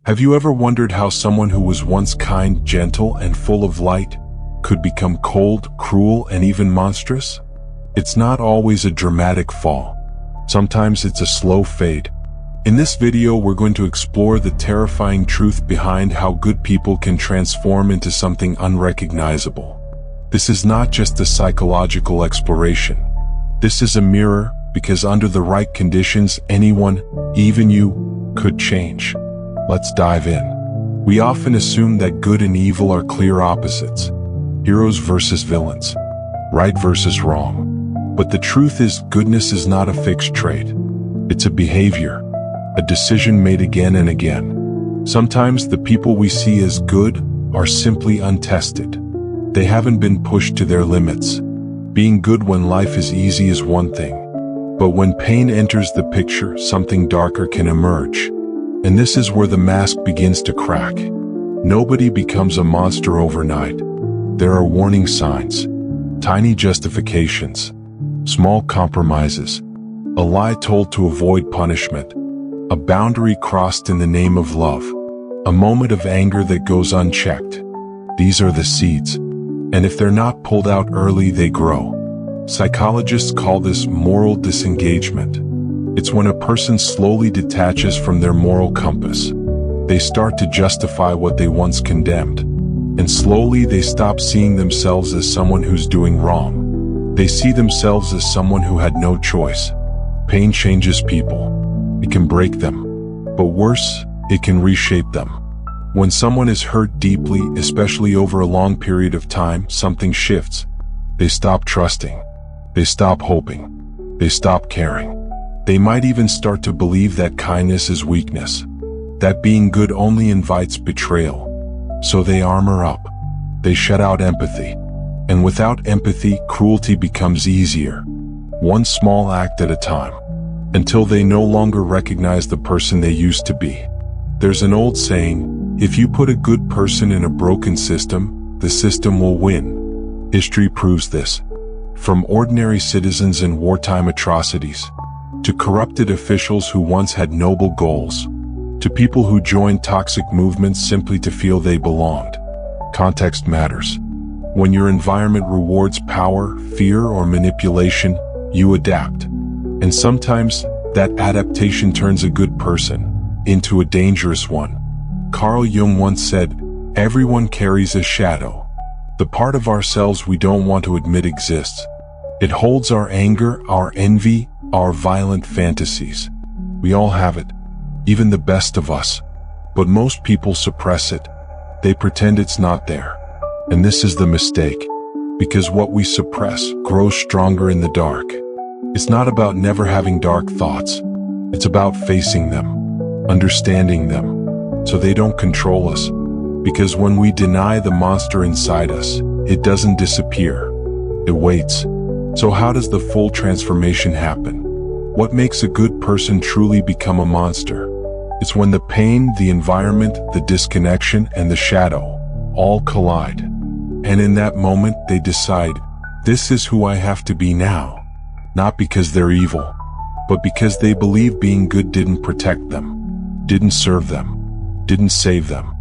Have you ever wondered how someone who was once kind, gentle, and full of light could become cold, cruel, and even monstrous? It's not always a dramatic fall. Sometimes it's a slow fade. In this video, we're going to explore the terrifying truth behind how good people can transform into something unrecognizable. This is not just a psychological exploration. This is a mirror, because under the right conditions, anyone, even you, could change. Let's dive in. We often assume that good and evil are clear opposites. Heroes versus villains. Right versus wrong. But the truth is, goodness is not a fixed trait. It's a behavior. A decision made again and again. Sometimes the people we see as good are simply untested. They haven't been pushed to their limits. Being good when life is easy is one thing. But when pain enters the picture, something darker can emerge. And this is where the mask begins to crack. Nobody becomes a monster overnight. There are warning signs, tiny justifications, small compromises, a lie told to avoid punishment, a boundary crossed in the name of love, a moment of anger that goes unchecked. These are the seeds, and if they're not pulled out early, they grow. Psychologists call this moral disengagement. It's when a person slowly detaches from their moral compass. They start to justify what they once condemned, and slowly they stop seeing themselves as someone who's doing wrong. They see themselves as someone who had no choice. Pain changes people. It can break them, but worse, it can reshape them. When someone is hurt deeply, especially over a long period of time, something shifts. They stop trusting. They stop hoping. They stop caring. They might even start to believe that kindness is weakness, that being good only invites betrayal. So they armor up. They shut out empathy. And without empathy, cruelty becomes easier. One small act at a time. Until they no longer recognize the person they used to be. There's an old saying, if you put a good person in a broken system, the system will win. History proves this. From ordinary citizens in wartime atrocities, to corrupted officials who once had noble goals, to people who joined toxic movements simply to feel they belonged. Context matters. When your environment rewards power, fear, or manipulation, you adapt. And sometimes, that adaptation turns a good person into a dangerous one. Carl Jung once said, "Everyone carries a shadow. The part of ourselves we don't want to admit exists. It holds our anger, our envy, our violent fantasies. We all have it, even the best of us. But most people suppress it. They pretend it's not there. And this is the mistake. Because what we suppress grows stronger in the dark. It's not about never having dark thoughts. It's about facing them, understanding them, so they don't control us. Because when we deny the monster inside us, it doesn't disappear. It waits. So how does the full transformation happen? What makes a good person truly become a monster? It's when the pain, the environment, the disconnection, and the shadow all collide. And in that moment, they decide, this is who I have to be now. Not because they're evil, but because they believe being good didn't protect them, didn't serve them, didn't save them.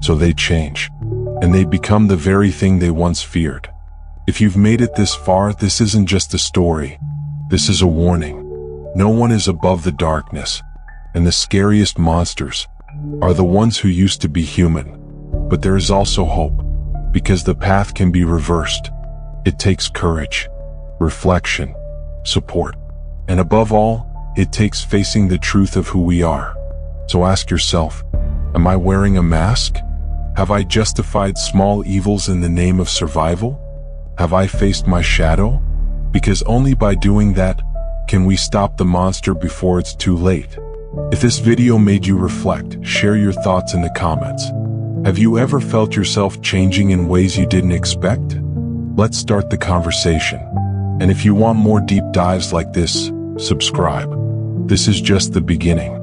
So they change, and they become the very thing they once feared. If you've made it this far, this isn't just a story. This is a warning. No one is above the darkness, and the scariest monsters are the ones who used to be human. But there is also hope, because the path can be reversed. It takes courage, reflection, support, and above all, it takes facing the truth of who we are. So ask yourself, am I wearing a mask? Have I justified small evils in the name of survival? Have I faced my shadow? Because only by doing that can we stop the monster before it's too late. If this video made you reflect, share your thoughts in the comments. Have you ever felt yourself changing in ways you didn't expect? Let's start the conversation. And if you want more deep dives like this, subscribe. This is just the beginning.